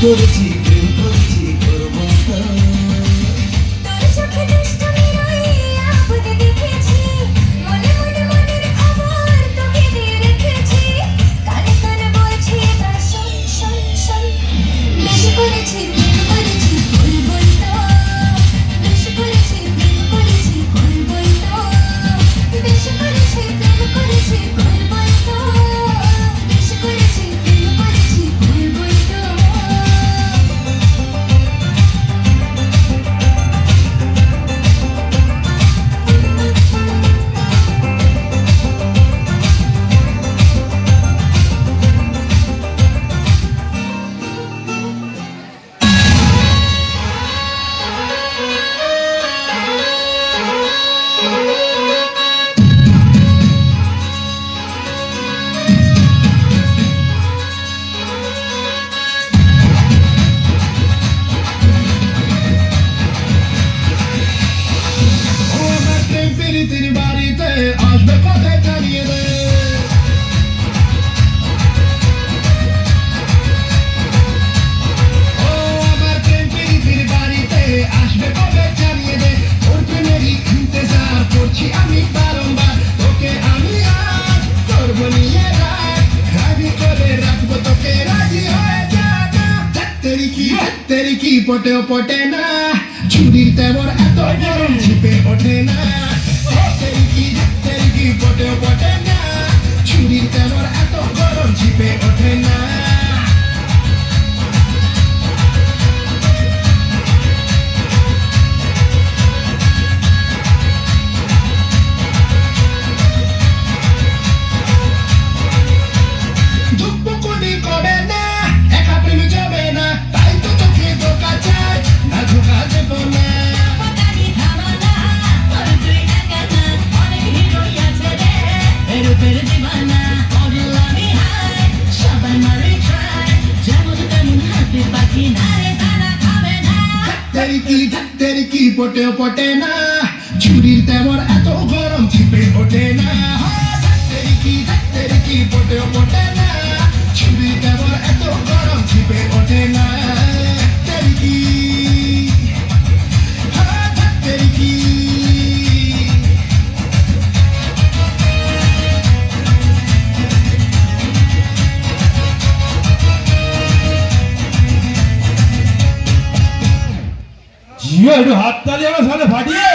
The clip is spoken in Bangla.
করেছি প্রেম করেছি করবো তো। তোর চোখে দুষ্টুমি রইয়া বুঝে দেখেছি, মনে মনে মনের খবর তোকে দিয়ে রেখেছি, কানে কানে বলছি এবার শোন শোন শোন। বেশি করেছি প্রেম করেছি করবোই তো, বেশি করেছি প্রেম করেছি করবোই তো, বেশি করেছি প্রেম করেছি করবোই তো, বেশি করেছি প্রেম করেছি করবোই তো। ও আমার প্রেম প্রীতির বাড়িতে আসবে কবে জানিয়ে দে। ও আমার প্রেম প্রীতির বাড়িতে আসবে কবে জানিয়ে দে। ওর প্রেমেরই ইন্তজার করছি আমি বারংবার, তোকে আমি আজ করবো নিয়ে রাত, রাজি করে রাখবো তোকে রাজি হয়ে যা না। তেরি কি পটেও পটে না, ছুরির তেমন এত গরম ছিপে ওঠে না। তেরি কি পটেও পটে না, ছুরির তেমন এত গরম ছিপে ওঠে না। ধুকপুকুনি করে না, একা প্রেম যাবে না, তাই তো তোকে ধোকা চাই, না ধোকা দেব না। পতানি ধামানা তোর তুই একা না, অনেক হিরোই আছে রে এরূপের দিবানা। অডিলামি হাই সবাই মারে ট্রাই, যেমন তেমন হাতে পাখি না রে দানা খাবে না। তেরি কি পটেও পটে না, ছুরির তেমন এত গরম ছিপে ওঠে না। তেরি কি পটেও পটে না, ছুরির তেমন এত গরম ছিপে ওঠে না। তেরি কি তেরি কি জিও একটু হাততালি আমার সামনে ফাটিয়ে